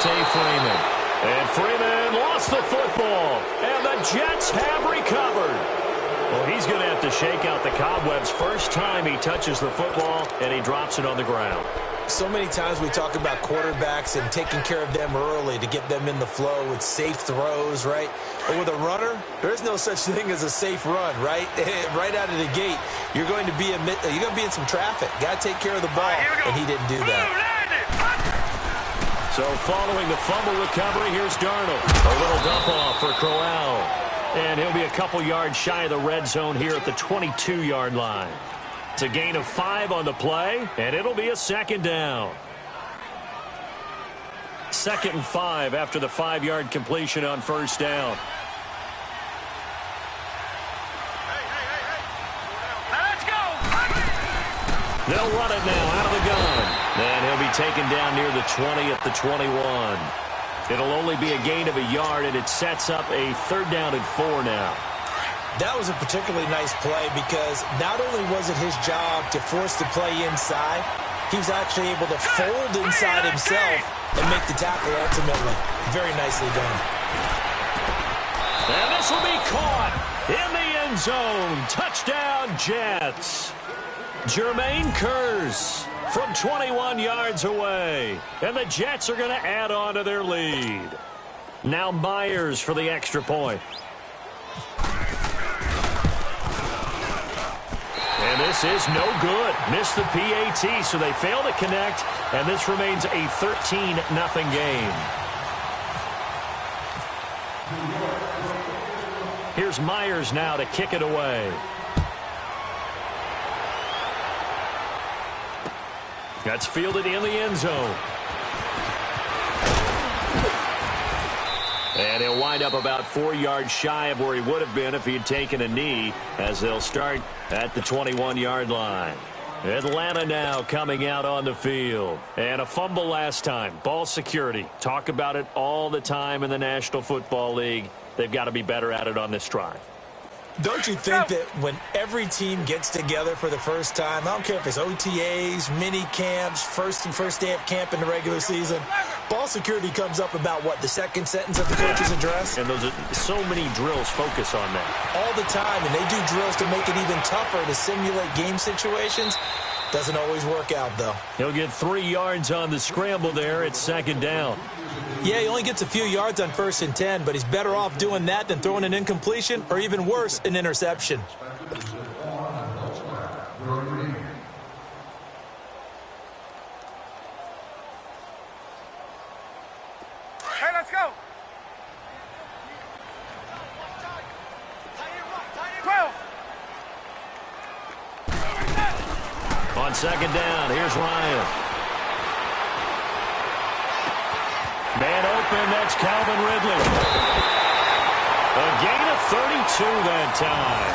Devontae Freeman. And Freeman lost the football. And the Jets have recovered. Well, he's going to have to shake out the cobwebs first time he touches the football, and he drops it on the ground. So many times we talk about quarterbacks and taking care of them early to get them in the flow with safe throws, right? But with a runner, there's no such thing as a safe run, right? Right out of the gate, you're going to be in some traffic. Got to take care of the ball, and he didn't do that. So following the fumble recovery, here's Darnold. A little dump off for Crowell. And he'll be a couple yards shy of the red zone here at the 22-yard line. It's a gain of 5 on the play, and it'll be a second down. 2nd and 5 after the 5-yard completion on first down. Let's go! They'll run it now out of the gun. And he'll be taken down near the 20 at the 21. It'll only be a gain of a yard, and it sets up a 3rd down and 4 now. That was a particularly nice play because not only was it his job to force the play inside, he was actually able to fold inside himself and make the tackle ultimately. Very nicely done. And this will be caught in the end zone. Touchdown, Jets. Jermaine Kearse from 21 yards away. And the Jets are going to add on to their lead. Now Myers for the extra point. And this is no good. Missed the PAT, so they fail to connect, and this remains a 13-0 game. Here's Myers now to kick it away. That's fielded in the end zone. And he'll wind up about 4 yards shy of where he would have been if he had taken a knee, as they'll start at the 21-yard line. Atlanta now coming out on the field. And a fumble last time. Ball security. Talk about it all the time in the National Football League. They've got to be better at it on this drive. Don't you think that when every team gets together for the first time, I don't care if it's OTAs, mini camps, first day of camp in the regular season, ball security comes up about, what, the second sentence of the coach's address? And those are so many drills focus on that. All the time, and they do drills to make it even tougher to simulate game situations. Doesn't always work out, though. He'll get 3 yards on the scramble there. It's 2nd down. Yeah, he only gets a few yards on 1st and 10, but he's better off doing that than throwing an incompletion or, even worse, an interception. Hey, let's go! 12! On 2nd down, here's Ryan. Man open, that's Calvin Ridley. A gain of 32 that time.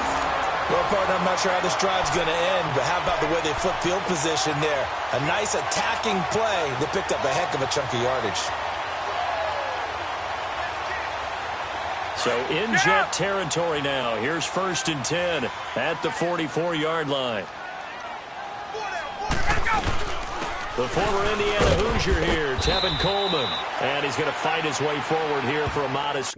Well, partner, I'm not sure how this drive's going to end, but how about the way they flip field position there? A nice attacking play that picked up a heck of a chunk of yardage. So in Jet territory now. Here's 1st and 10 at the 44-yard line. The former Indiana Hoosier here, Tevin Coleman. And he's going to fight his way forward here for a modest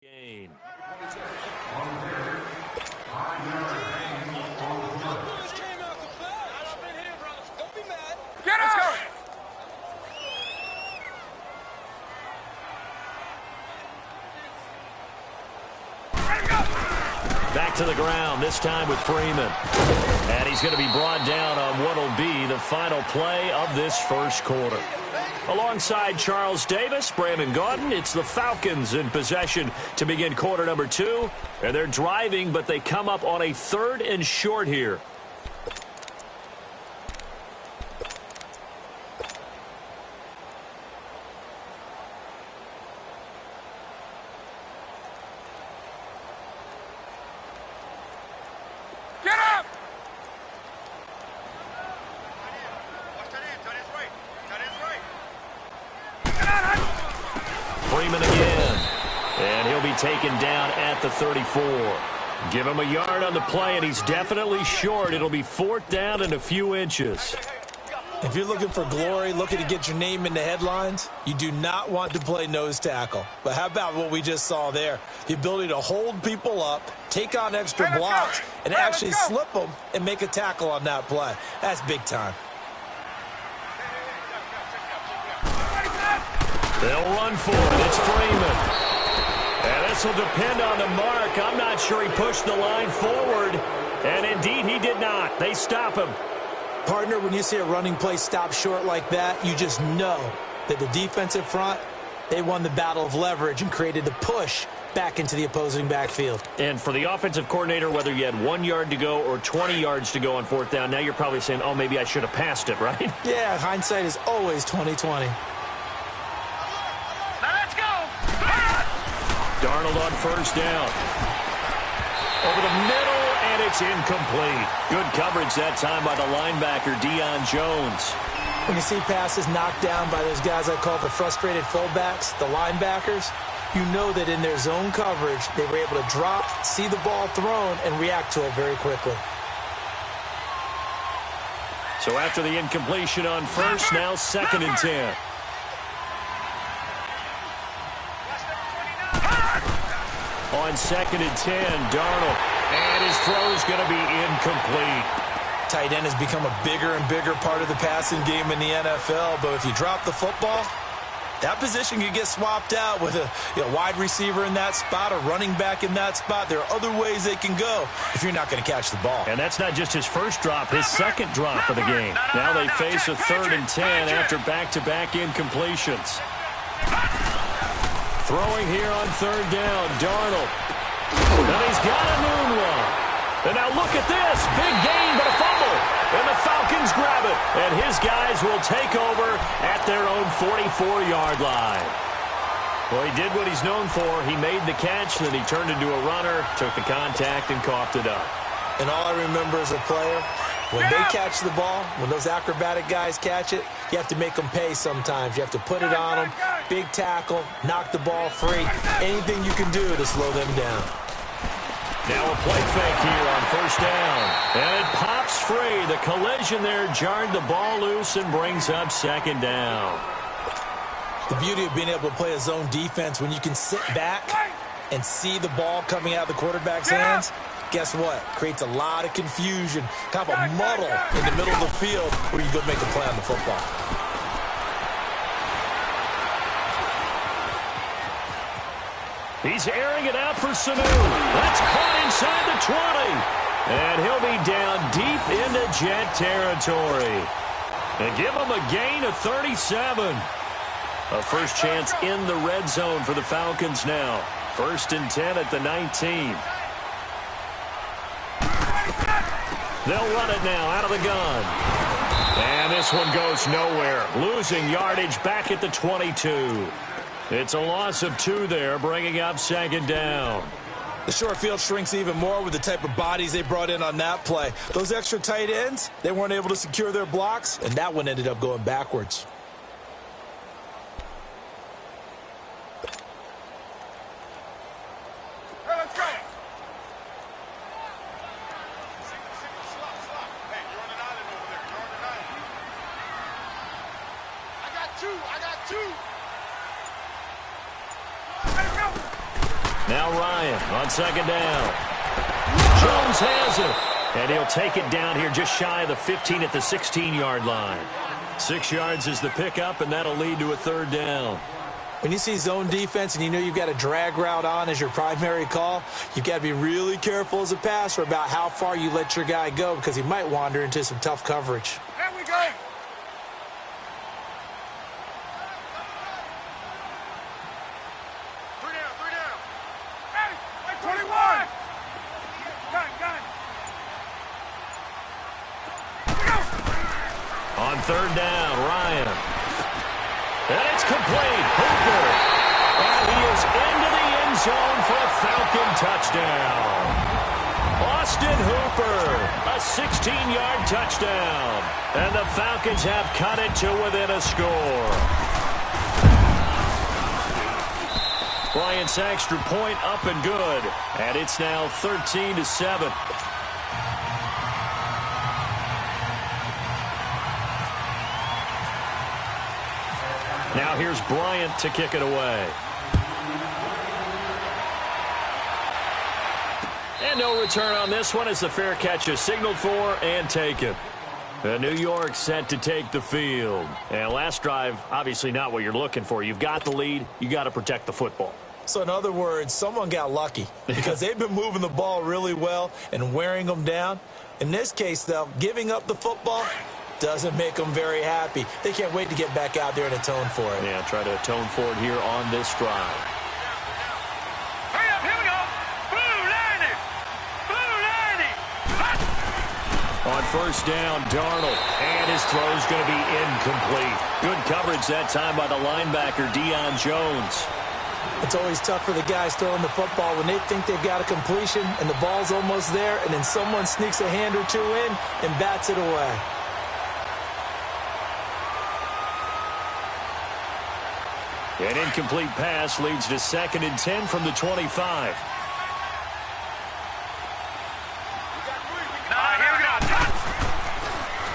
gain. Get out! Back to the ground, this time with Freeman. And he's going to be brought down on what will be the final play of this first quarter. Alongside Charles Davis, Brandon Gaudin, it's the Falcons in possession to begin quarter number 2. And they're driving, but they come up on a 3rd and short here. Freeman again. And he'll be taken down at the 34. Give him a yard on the play, and he's definitely short. It'll be 4th down and a few inches. If you're looking for glory, looking to get your name in the headlines, you do not want to play nose tackle. But how about what we just saw there? The ability to hold people up, take on extra blocks, and actually slip them and make a tackle on that play. That's big time. They'll run for it. It's Freeman. And this will depend on the mark. I'm not sure he pushed the line forward. And indeed, he did not. They stop him. Partner, when you see a running play stop short like that, you just know that the defensive front, they won the battle of leverage and created the push back into the opposing backfield. And for the offensive coordinator, whether you had 1 yard to go or 20 yards to go on 4th down, now you're probably saying, oh, maybe I should have passed it, right? Yeah, hindsight is always 20/20. Let's go! Darnold on 1st down. Over the middle, and it's incomplete. Good coverage that time by the linebacker, Deion Jones. When you see passes knocked down by those guys I call the frustrated fullbacks, the linebackers, you know that in their zone coverage, they were able to drop, see the ball thrown, and react to it very quickly. So after the incompletion on 1st, now 2nd and 10. On 2nd and 10, Darnold. And his throw is going to be incomplete. Tight end has become a bigger and bigger part of the passing game in the NFL, but if you drop the football, that position can get swapped out with a wide receiver in that spot, a running back in that spot. There are other ways they can go if you're not going to catch the ball. And that's not just his first drop, his second drop of the game. Now they face a 3rd and 10 after back-to-back incompletions. Throwing here on 3rd down, Darnold. And he's got a moonwalk. And now look at this. Big gain, but a fumble. And the Falcons grab it. And his guys will take over at their own 44-yard line. Well, he did what he's known for. He made the catch, then he turned into a runner, took the contact, and coughed it up. And all I remember as a player, when they catch the ball, when those acrobatic guys catch it, you have to make them pay sometimes. You have to put it on them, big tackle, knock the ball free, anything you can do to slow them down. Now a play fake here on 1st down. And it pops free. The collision there jarred the ball loose and brings up 2nd down. The beauty of being able to play a zone defense when you can sit back and see the ball coming out of the quarterback's hands, guess what? Creates a lot of confusion, kind of a muddle in the middle of the field where you go make a play on the football. He's airing it out for Sanu. That's caught inside the 20. And he'll be down deep into Jet territory. And give him a gain of 37. A first chance in the red zone for the Falcons now. 1st and 10 at the 19. They'll run it now out of the gun. And this one goes nowhere. Losing yardage back at the 22. It's a loss of 2 there, bringing up 2nd down. The short field shrinks even more with the type of bodies they brought in on that play. Those extra tight ends, they weren't able to secure their blocks, and that one ended up going backwards. Hey, let's go! Hey, you're on an island over there. You're on an island. I got 2. I got 2. Now Ryan on 2nd down. Jones has it. And he'll take it down here just shy of the 15 at the 16-yard line. 6 yards is the pickup, and that'll lead to a 3rd down. When you see zone defense and you know you've got a drag route on as your primary call, you've got to be really careful as a passer about how far you let your guy go because he might wander into some tough coverage. There we go! On 3rd down, Ryan. And it's complete. Hooper. And he is into the end zone for a Falcon touchdown. Austin Hooper, a 16-yard touchdown. And the Falcons have cut it to within a score. Bryant's extra point up and good. And it's now 13-7. Now here's Bryant to kick it away. And no return on this one as the fair catch is signaled for and taken. New York set to take the field. And last drive, obviously not what you're looking for. You've got the lead. You got to protect the football. So in other words, someone got lucky because they've been moving the ball really well and wearing them down. In this case, though, giving up the football doesn't make them very happy. They can't wait to get back out there and atone for it. Yeah, try to atone for it here on this drive. Hurry up, here we go. Blue 90. Blue 90. On first down, Darnold. And his throw's going to be incomplete. Good coverage that time by the linebacker, Deion Jones. It's always tough for the guys throwing the football when they think they've got a completion and the ball's almost there, and then someone sneaks a hand or two in and bats it away. An incomplete pass leads to 2nd and 10 from the 25. Here we go.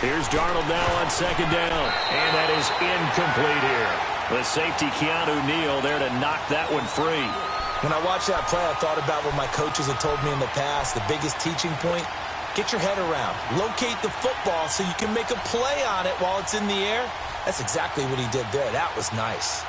Here's Darnold now on 2nd down. And that is incomplete here. The safety, Keanu Neal, there to knock that one free. When I watched that play, I thought about what my coaches had told me in the past. The biggest teaching point, get your head around. Locate the football so you can make a play on it while it's in the air. That's exactly what he did there. That was nice.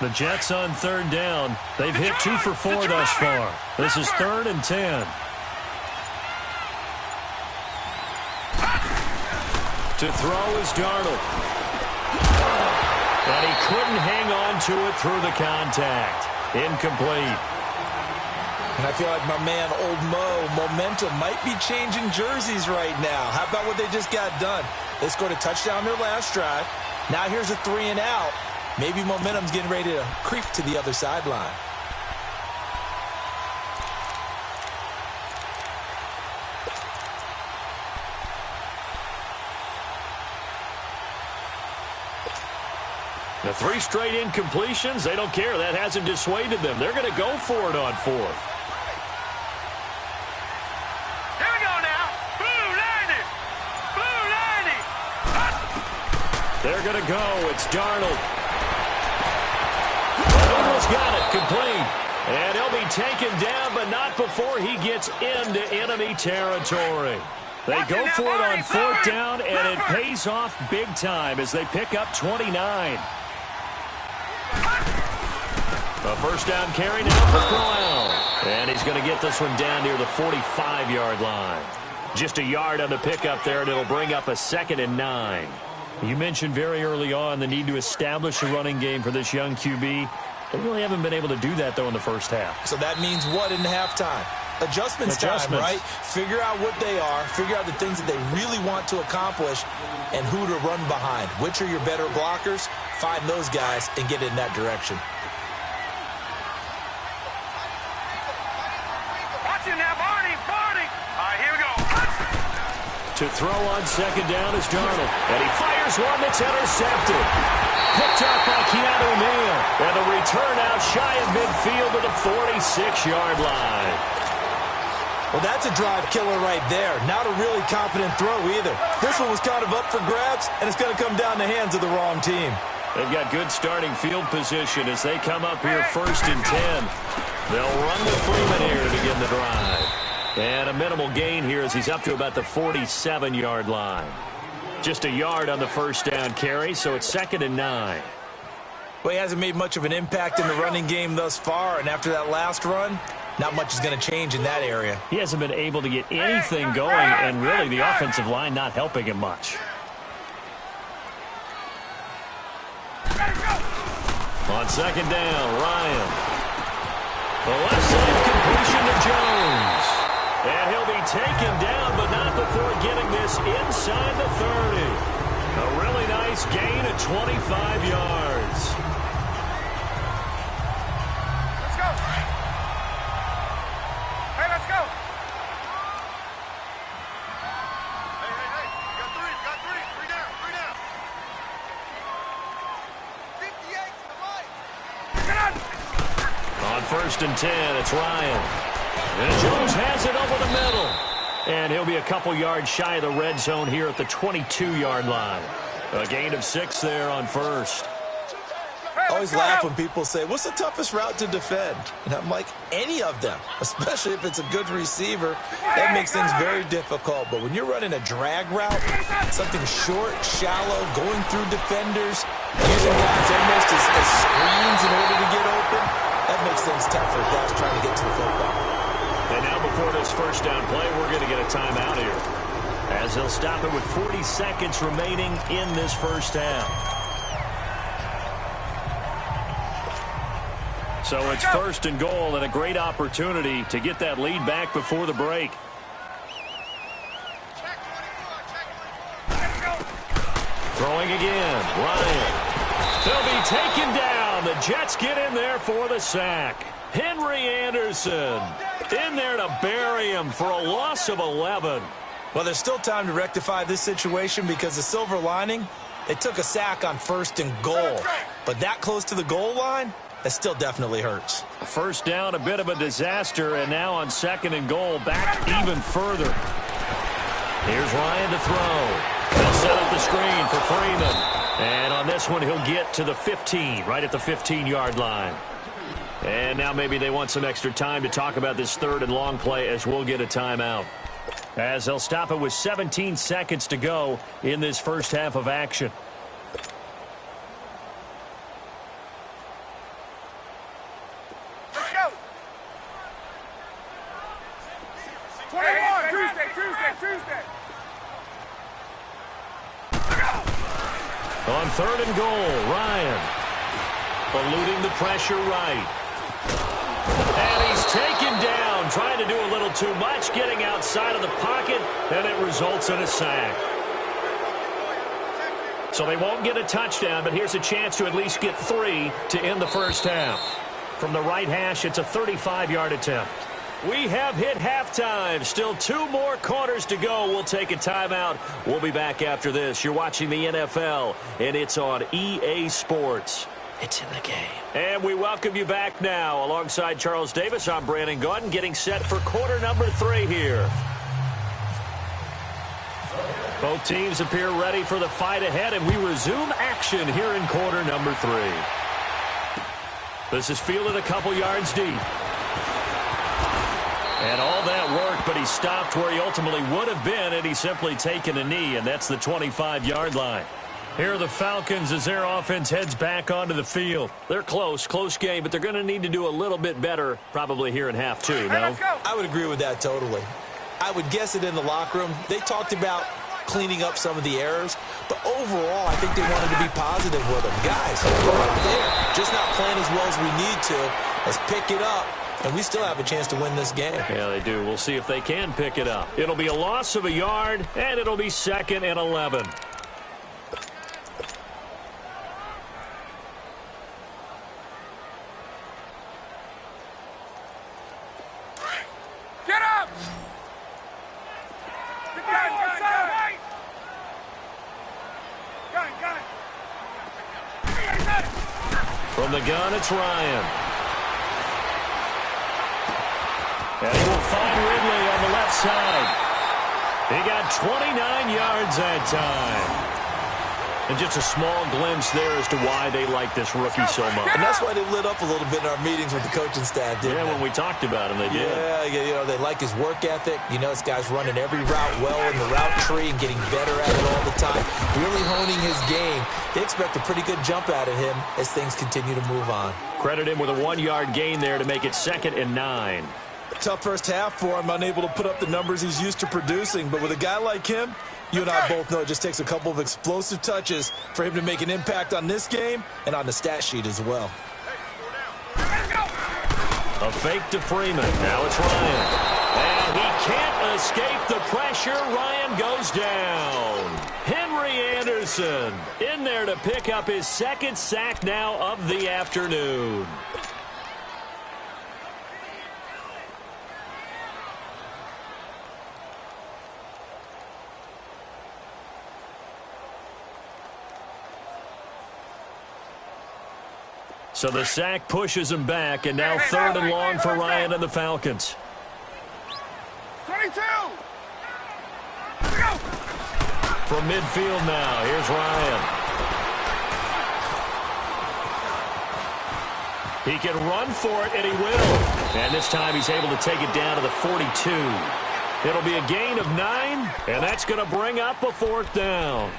The Jets on 3rd down. They've hit 2 for 4 thus far. This is 3rd and 10. To throw is Darnold. And he couldn't hang on to it through the contact. Incomplete. And I feel like my man, Old Mo, momentum might be changing jerseys right now. How about what they just got done? They scored a touchdown their last drive. Now here's a 3 and out. Maybe momentum's getting ready to creep to the other sideline. The 3 straight incompletions, they don't care. That hasn't dissuaded them. They're going to go for it on 4th. Here we go now. Blue 90. Blue 90. They're going to go. It's Darnold. Almost got it, complete. And he'll be taken down, but not before he gets into enemy territory. They go for it on 4th down, and it pays off big time as they pick up 29. A first down carry now for Brown. And he's going to get this one down near the 45-yard line. Just a yard on the pickup there, and it'll bring up a 2nd and 9. You mentioned very early on the need to establish a running game for this young QB. They really haven't been able to do that, though, in the first half. So that means what in halftime? Adjustments time, right? Figure out what they are, figure out the things that they really want to accomplish, and who to run behind. Which are your better blockers? Find those guys and get in that direction. Watch him now, Barney. Barney. All right, here we go. To throw on 2nd down is Darnold. And he fires one that's intercepted. Picked up by Keanu Neal. And the return out shy of midfield to the 46-yard line. Well, that's a drive killer right there. Not a really confident throw either. This one was kind of up for grabs, and it's going to come down the hands of the wrong team. They've got good starting field position as they come up here 1st and 10. They'll run to Freeman here to begin the drive. And a minimal gain here as he's up to about the 47-yard line. Just a yard on the first down carry, so it's 2nd and 9. Well, he hasn't made much of an impact in the running game thus far, and after that last run, not much is going to change in that area. He hasn't been able to get anything going, and really the offensive line not helping him much. On 2nd down, Ryan. The left side completion to Jones. And he'll be taken down, but not before getting this inside the 30. A really nice gain of 25 yards. Let's go. Hey, let's go. first and 10. It's Ryan. And Jones has it over the middle. And he'll be a couple yards shy of the red zone here at the 22-yard line. A gain of 6 there on first. I always laugh when people say, what's the toughest route to defend? And I'm like, any of them, especially if it's a good receiver. That makes things very difficult. But when you're running a drag route, something short, shallow, going through defenders, using guys almost as screens in order to get open, that makes things tough for guys trying to get to the football. And now before this first down play, we're going to get a timeout here, as they'll stop it with 40 seconds remaining in this first half. So it's first and goal and a great opportunity to get that lead back before the break. Throwing again, Ryan. They'll be taken down. The Jets get in there for the sack. Henry Anderson in there to bury him for a loss of 11. Well, there's still time to rectify this situation because the silver lining, they took a sack on first and goal. But that close to the goal line, that still definitely hurts. First down, a bit of a disaster, and now on second and goal, back even further. Here's Ryan to throw. They'll set up the screen for Freeman. And on this one, he'll get to the 15, right at the 15-yard line. And now maybe they want some extra time to talk about this third and long play as we'll get a timeout. As they'll stop it with 17 seconds to go in this first half of action. On third and goal, Ryan eluding the pressure right. And he's taken down, trying to do a little too much, getting outside of the pocket, and it results in a sack. So they won't get a touchdown, but here's a chance to at least get 3 to end the first half. From the right hash, it's a 35-yard attempt. We have hit halftime. Still 2 more quarters to go. We'll take a timeout. We'll be back after this. You're watching the NFL, and it's on EA Sports. It's in the game. And we welcome you back now. Alongside Charles Davis, I'm Brandon Gaudin, getting set for quarter number 3 here. Both teams appear ready for the fight ahead, and we resume action here in quarter number 3. This is fielded a couple yards deep. And all that work, but he stopped where he ultimately would have been had he simply taken a knee, and that's the 25-yard line. Here are the Falcons as their offense heads back onto the field. They're close game, but they're going to need to do a little bit better probably here in half 2, no? I would agree with that totally. I would guess it in the locker room. They talked about cleaning up some of the errors, but overall, I think they wanted to be positive with them. Guys, we're right there. Just not playing as well as we need to. Let's pick it up. And we still have a chance to win this game. Yeah, they do. We'll see if they can pick it up. It'll be a loss of a yard, and it'll be 2nd and 11. Get up! From the gun, it's Ryan. And he will find Ridley on the left side. He got 29 yards that time. And just a small glimpse there as to why they like this rookie so much. And that's why they lit up a little bit in our meetings with the coaching staff, didn't they? Yeah, when we talked about him, they did. Yeah, you know, they like his work ethic. You know, this guy's running every route well in the route tree and getting better at it all the time, really honing his game. They expect a pretty good jump out of him as things continue to move on. Credit him with a 1-yard gain there to make it 2nd and 9. Tough first half for him, unable to put up the numbers he's used to producing. But with a guy like him, you and I both know it just takes a couple of explosive touches for him to make an impact on this game and on the stat sheet as well. A fake to Freeman. Now it's Ryan. And he can't escape the pressure. Ryan goes down. Henry Anderson in there to pick up his 2nd sack now of the afternoon. So the sack pushes him back, and now third and long for Ryan and the Falcons. 22. From midfield now, here's Ryan. He can run for it, and he will. And this time he's able to take it down to the 42. It'll be a gain of 9, and that's going to bring up a 4th down.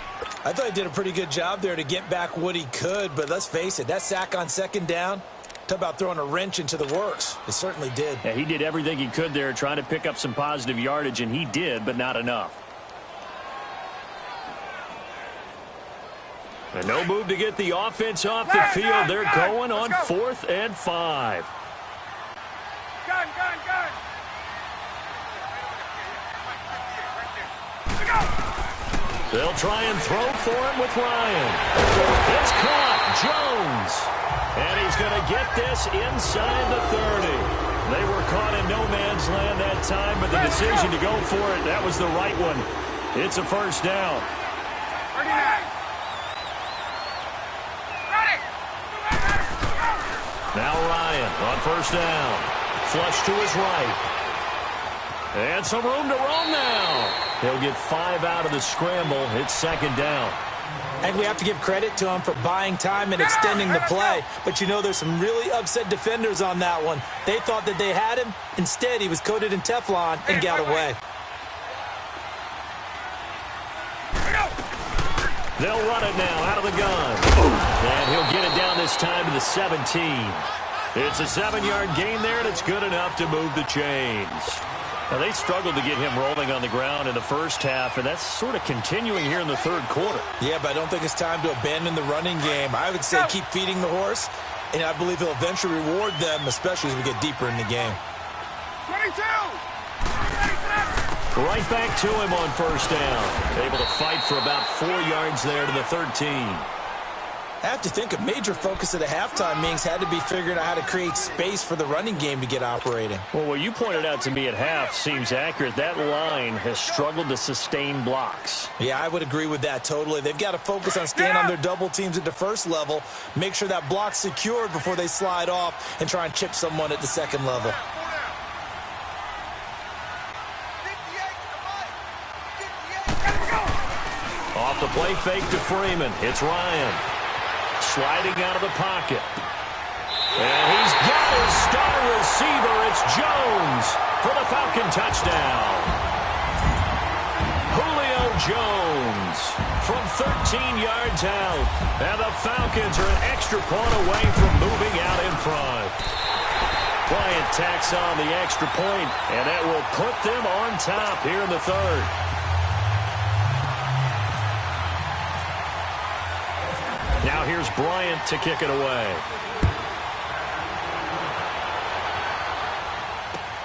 I thought he did a pretty good job there to get back what he could, but let's face it, that sack on 2nd down, talk about throwing a wrench into the works. It certainly did. Yeah, he did everything he could there trying to pick up some positive yardage, and he did, but not enough. And no move to get the offense off the field. They're going on 4th and 5. Gun. They'll try and throw for him with Ryan. It's caught. Jones. And he's going to get this inside the 30. They were caught in no man's land that time, but the decision to go for it, that was the right one. It's a 1st down. 39. Now Ryan on 1st down. Flush to his right. And some room to roam now. He'll get 5 out of the scramble. It's 2nd down. And we have to give credit to him for buying time and extending the play. But you know, there's some really upset defenders on that one. They thought that they had him. Instead, he was coated in Teflon and got away. They'll run it now out of the gun. And he'll get it down this time to the 17. It's a 7-yard gain there, and it's good enough to move the chains. Now, they struggled to get him rolling on the ground in the first half, and that's sort of continuing here in the 3rd quarter. Yeah, but I don't think it's time to abandon the running game. I would say keep feeding the horse, and I believe he'll eventually reward them, especially as we get deeper in the game. 22. Right back to him on 1st down. Able to fight for about 4 yards there to the 13. I have to think a major focus of the halftime meetings had to be figuring out how to create space for the running game to get operating. Well, what you pointed out to me at half seems accurate. That line has struggled to sustain blocks. Yeah, I would agree with that totally. They've got to focus on staying on their double teams at the 1st level, make sure that block's secured before they slide off and try and chip someone at the 2nd level. Off the play fake to Freeman. It's Ryan. Sliding out of the pocket. And he's got his star receiver. It's Jones for the Falcon touchdown. Julio Jones from 13 yards out. And the Falcons are an extra point away from moving out in front. Bryant tacks on the extra point, and that will put them on top here in the 3rd. Now here's Bryant to kick it away.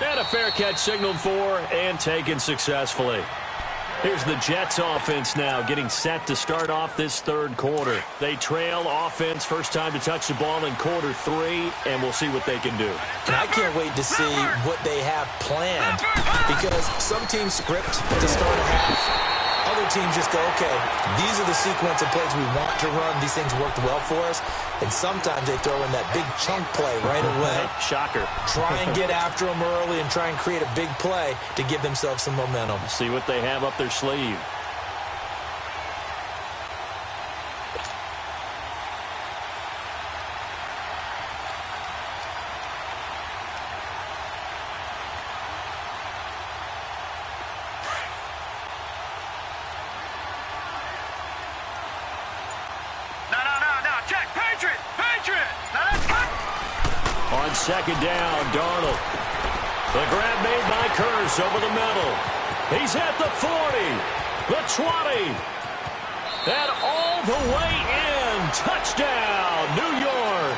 And a fair catch signaled for and taken successfully. Here's the Jets offense now getting set to start off this 3rd quarter. They trail offense first time to touch the ball in quarter 3, and we'll see what they can do. And I can't wait to see what they have planned, because some teams script to start a half. Other teams just go, okay, these are the sequence of plays we want to run. These things worked well for us. And sometimes they throw in that big chunk play right away. Shocker. Try and get after them early and try and create a big play to give themselves some momentum. See what they have up their sleeve. On 2nd down, Darnold. The grab made by Curse over the middle. He's at the 40, the 20, and all the way in. Touchdown, New York.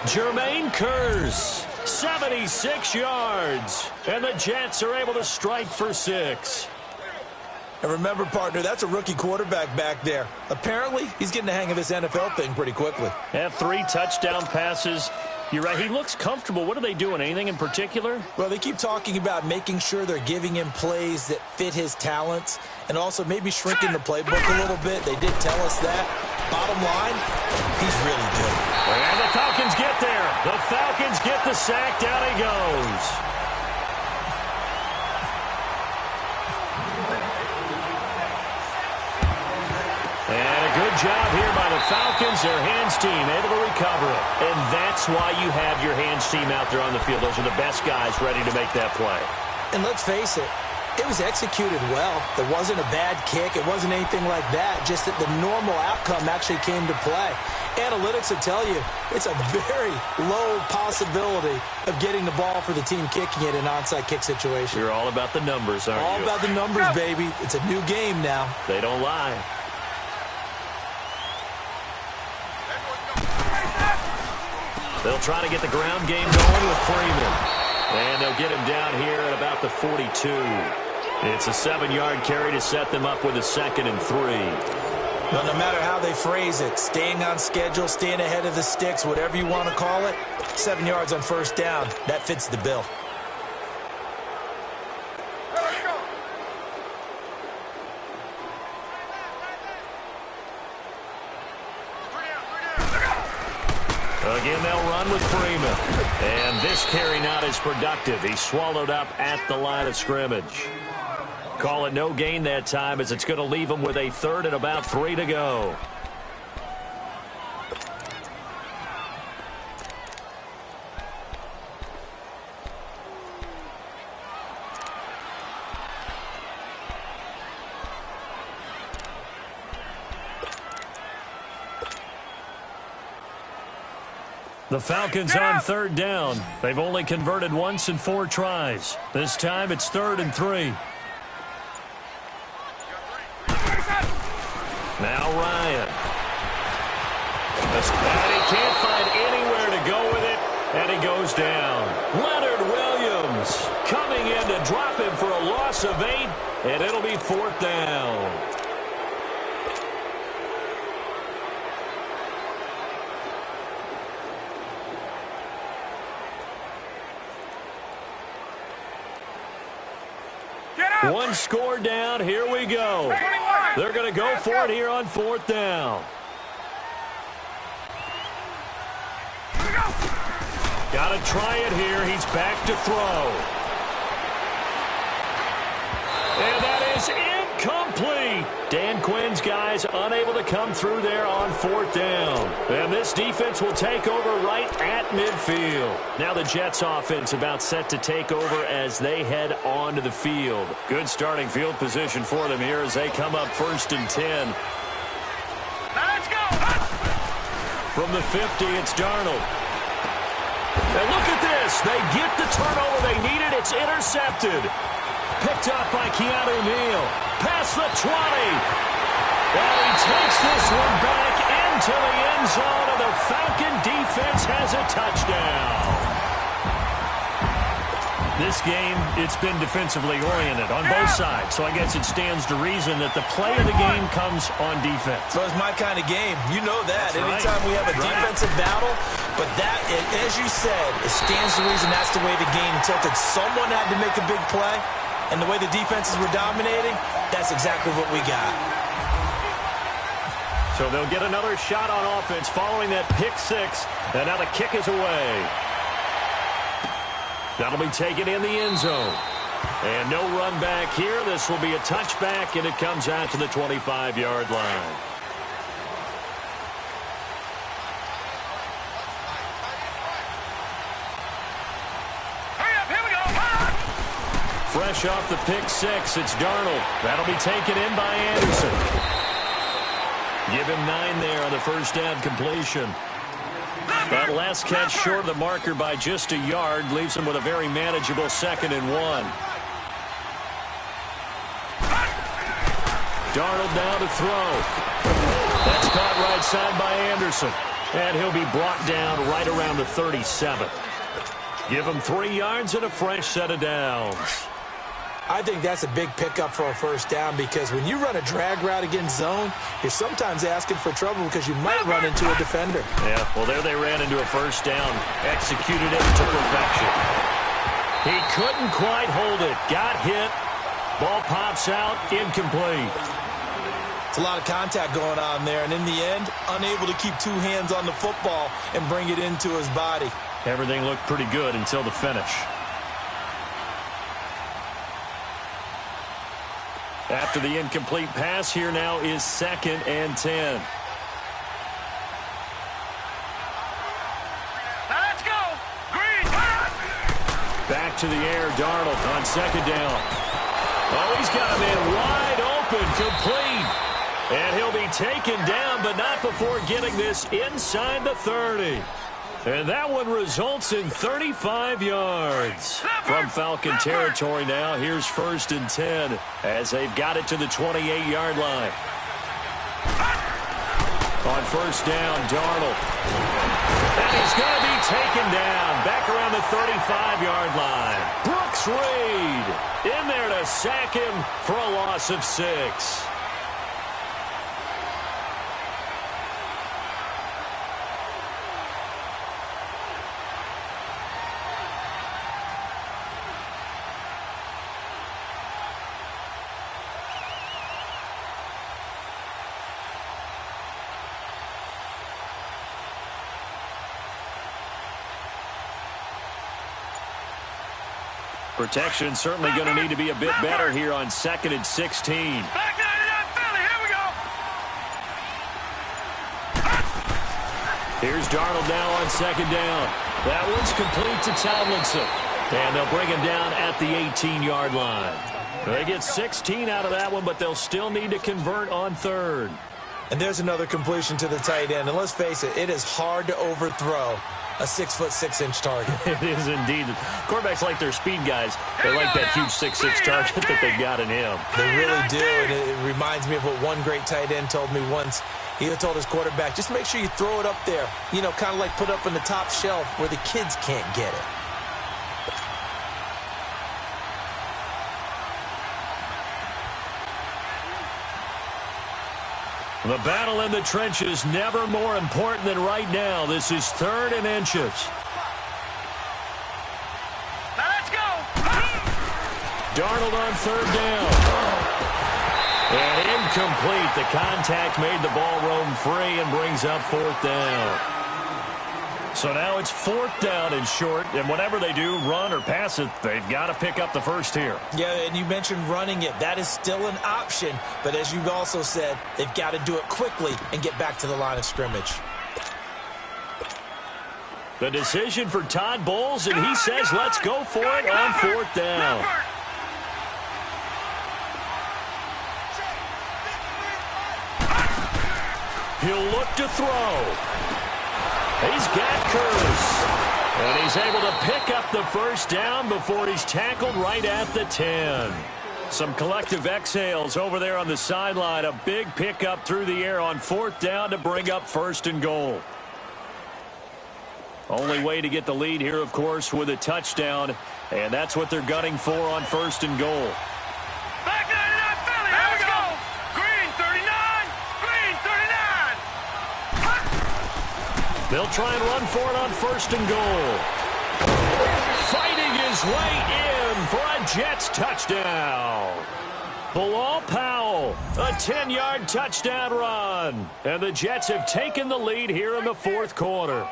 Jermaine Curse, 76 yards, and the Jets are able to strike for 6. And remember, partner, that's a rookie quarterback back there. Apparently, he's getting the hang of this NFL thing pretty quickly. Have 3 touchdown passes You're right. He looks comfortable. What are they doing? Anything in particular? Well, they keep talking about making sure they're giving him plays that fit his talents and also maybe shrinking the playbook a little bit. They did tell us that. Bottom line, he's really good. And the Falcons get there. The Falcons get the sack. Down he goes. And a good job here by the Falcons. Their hands team able to recover it. And that's why you have your hands team out there on the field. Those are the best guys ready to make that play. And let's face it, it was executed well. There wasn't a bad kick. It wasn't anything like that. Just that the normal outcome actually came to play. Analytics will tell you it's a very low possibility of getting the ball for the team kicking it in an onside kick situation. You're all about the numbers, aren't you? All about the numbers, baby. It's a new game now. They don't lie. They'll try to get the ground game going with Freeman. And they'll get him down here at about the 42. It's a 7-yard carry to set them up with a 2nd and 3. Well, no matter how they phrase it, staying on schedule, staying ahead of the sticks, whatever you want to call it, 7 yards on first down, that fits the bill. Again, they'll run with Freeman. And this carry not as productive. He's swallowed up at the line of scrimmage. Call it no gain that time as it's going to leave him with a 3rd and about 3 to go. The Falcons on 3rd down. They've only converted once in 4 tries. This time it's 3rd and 3. Now Ryan. And he can't find anywhere to go with it, and he goes down. Leonard Williams coming in to drop him for a loss of 8, and it'll be 4th down. One score down. Here we go. They're going to go for it here on 4th down. Got to try it here. He's back to throw. And that is incomplete. Dan Quinn's guys unable to come through there on 4th down. And this defense will take over right at midfield. Now the Jets offense about set to take over as they head onto the field. Good starting field position for them here as they come up 1st and 10. Let's go. From the 50, it's Darnold. And look at this. They get the turnover they needed. It's intercepted. Picked up by Keanu Neal. Past the 20. And he takes this one back into the end zone, and the Falcon defense has a touchdown. This game, it's been defensively oriented on both sides, so I guess it stands to reason that the play of the game comes on defense. So it's my kind of game. You know that. That's Anytime we have a defensive battle, but that, as you said, it stands to reason that's the way the game tilted. Someone had to make a big play, and the way the defenses were dominating, that's exactly what we got. So they'll get another shot on offense following that pick 6, and now the kick is away. That'll be taken in the end zone. And no run back here. This will be a touchback, and it comes out to the 25-yard line. Hurry up, here we go. Fresh off the pick 6, it's Darnold. That'll be taken in by Anderson. Give him 9 there on the first down completion. That last catch short of the marker by just a yard leaves him with a very manageable 2nd and 1. Darnold now to throw. That's caught right side by Anderson. And he'll be brought down right around the 37. Give him 3 yards and a fresh set of downs. I think that's a big pickup for a first down because when you run a drag route against zone, you're sometimes asking for trouble because you might run into a defender. Yeah, well, there they ran into a first down, executed it to perfection. He couldn't quite hold it, got hit, ball pops out, incomplete. It's a lot of contact going on there, and in the end, unable to keep two hands on the football and bring it into his body. Everything looked pretty good until the finish. After the incomplete pass, here now is 2nd and 10. Let's go. Green. Back to the air, Darnold on 2nd down. Oh, he's got a man wide open, complete. And he'll be taken down, but not before getting this inside the 30. And that one results in 35 yards. From Falcon territory now, here's 1st and 10 as they've got it to the 28-yard line. On 1st down, Darnold. And he's going to be taken down back around the 35-yard line. Brooks Reed in there to sack him for a loss of 6. Protection certainly going to need to be a bit better here on 2nd and 16. Back 99 Philly. Here we go. Here's Darnold now on 2nd down. That one's complete to Tomlinson. And they'll bring him down at the 18-yard line. They get 16 out of that one, but they'll still need to convert on 3rd. And there's another completion to the tight end. And let's face it is hard to overthrow a 6'6" target. It is indeed. Quarterbacks like their speed guys. They like that huge 6'6" target that they've got in him. They really do, and it reminds me of what one great tight end told me once. He told his quarterback, just make sure you throw it up there. You know, kind of like put up on the top shelf where the kids can't get it. The battle in the trenches never more important than right now. This is 3rd and inches. Let's go. Darnold on 3rd down. And incomplete. The contact made the ball roam free and brings up 4th down. So now it's 4th down and short, and whatever they do, run or pass it, they've got to pick up the first here. Yeah, and you mentioned running it. That is still an option, but as you've also said, they've got to do it quickly and get back to the line of scrimmage. The decision for Todd Bowles, and he says let's go for it on 4th down. He'll look to throw. He's got Curtis. And he's able to pick up the first down before he's tackled right at the 10. Some collective exhales over there on the sideline. A big pickup through the air on 4th down to bring up 1st and goal. Only way to get the lead here, of course, with a touchdown. And that's what they're gunning for on 1st and goal. Back 99 Philly. Here we go. Green 39. Green 39. They'll try and run for it on 1st and goal. Fighting his way in for a Jets touchdown. Bilal Powell, a 10-yard touchdown run. And the Jets have taken the lead here in the 4th quarter.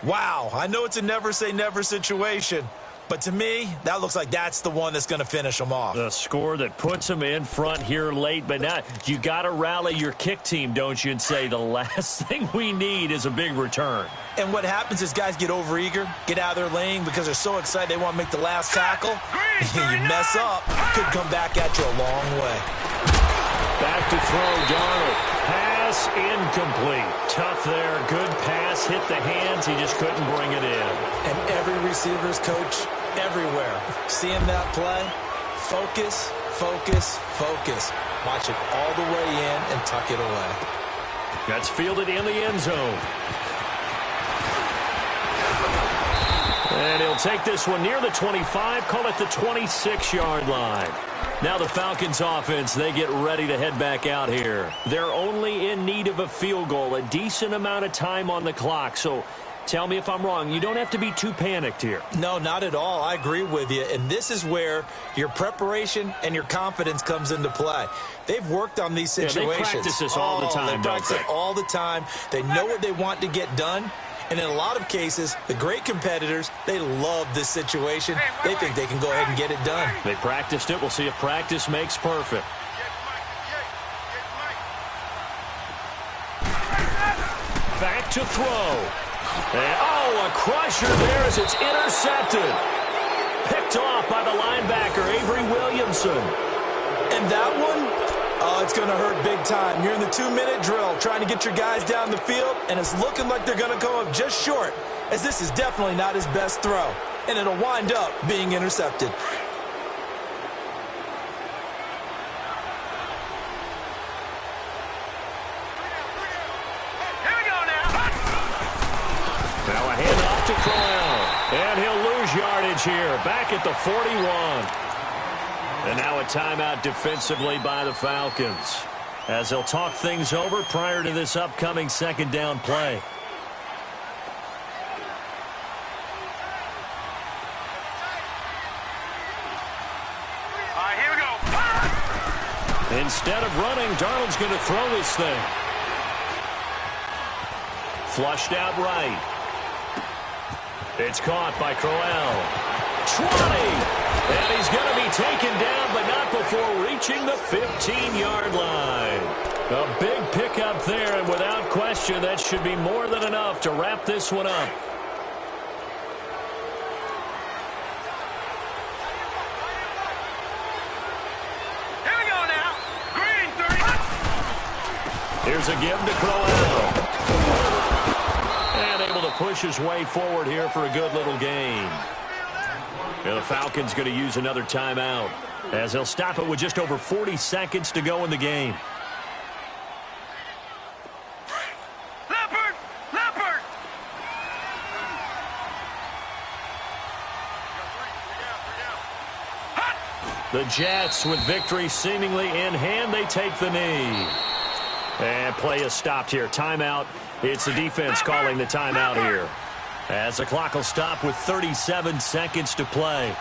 Wow, I know it's a never-say-never situation, but to me, that looks like that's the one that's going to finish them off. The score that puts them in front here late, but now you got to rally your kick team, don't you, and say the last thing we need is a big return. And what happens is guys get overeager, get out of their lane because they're so excited they want to make the last tackle. You mess up, could come back at you a long way. Back to throw, Darnold. Pass incomplete. Tough there. Good pass. Hit the hands. He just couldn't bring it in. And every receiver's coach everywhere. Seeing that play, focus, focus, focus. Watch it all the way in and tuck it away. That's fielded in the end zone. And he'll take this one near the 25, call it the 26-yard line. Now the Falcons offense, they get ready to head back out here. They're only in need of a field goal, a decent amount of time on the clock. So tell me if I'm wrong. You don't have to be too panicked here. No, not at all. I agree with you. And this is where your preparation and your confidence comes into play. They've worked on these situations. Yeah, they practice this all the time, They practice it all the time. They know what they want to get done. And in a lot of cases, the great competitors, they love this situation. They think they can go ahead and get it done. They practiced it. We'll see if practice makes perfect. Back to throw. And, a crusher there as it's intercepted. Picked off by the linebacker, Avery Williamson. And that one, it's going to hurt big time. You're in the 2-minute drill trying to get your guys down the field, and it's looking like they're going to come up just short, as this is definitely not his best throw, and it'll wind up being intercepted. Here we go now. Now a handoff to Crowell, and he'll lose yardage here, back at the 41. And now a timeout defensively by the Falcons, as they'll talk things over prior to this upcoming second down play. All right, here we go. Instead of running, Darnold's going to throw this thing. Flushed out right. It's caught by Crowell. 20! And he's going to be taken down, but not before reaching the 15-yard line. A big pickup there, and without question, that should be more than enough to wrap this one up. Here we go now. Green 30. Here's a give to Crowell. And able to push his way forward here for a good little gain. And the Falcons going to use another timeout, as they'll stop it with just over 40 seconds to go in the game. Leopard! Leopard! The Jets, with victory seemingly in hand, they take the knee. And play is stopped here. Timeout. It's the defense calling the timeout here, as the clock will stop with 37 seconds to play.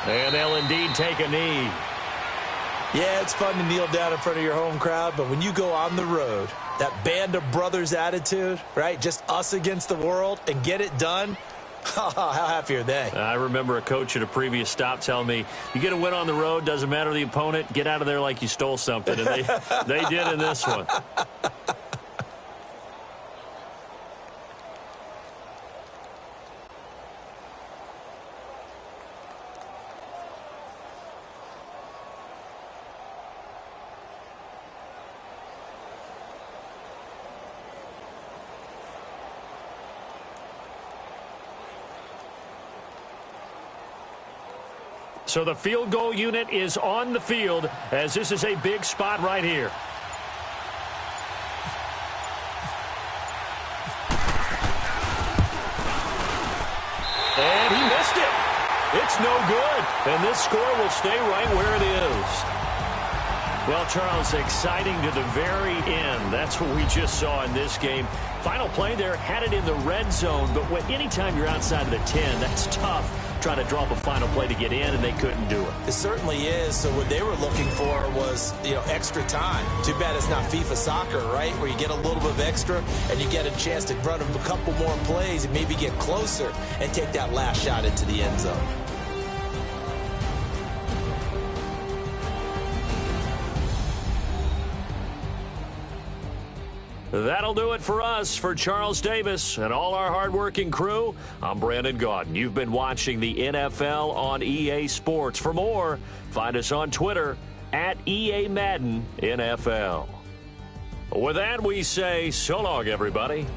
And they'll indeed take a knee. Yeah, it's fun to kneel down in front of your home crowd, but when you go on the road, that band of brothers attitude, right, just us against the world, and get it done, how happy are they? I remember a coach at a previous stop telling me, you get a win on the road, doesn't matter the opponent, get out of there like you stole something. And they did in this one. So the field goal unit is on the field, as this is a big spot right here. And he missed it. It's no good. And this score will stay right where it is. Well, Charles, exciting to the very end. That's what we just saw in this game. Final play there, had it in the red zone, but anytime you're outside of the 10, that's tough. Trying to drop a final play to get in, and they couldn't do it. It certainly is. So what they were looking for was, extra time. Too bad it's not FIFA soccer, right, where you get a little bit of extra and you get a chance to run a couple more plays and maybe get closer and take that last shot into the end zone. That'll do it for us. For Charles Davis and all our hardworking crew, I'm Brandon Gaudin. You've been watching the NFL on EA Sports. For more, find us on Twitter at EA Madden NFL. With that, we say so long, everybody.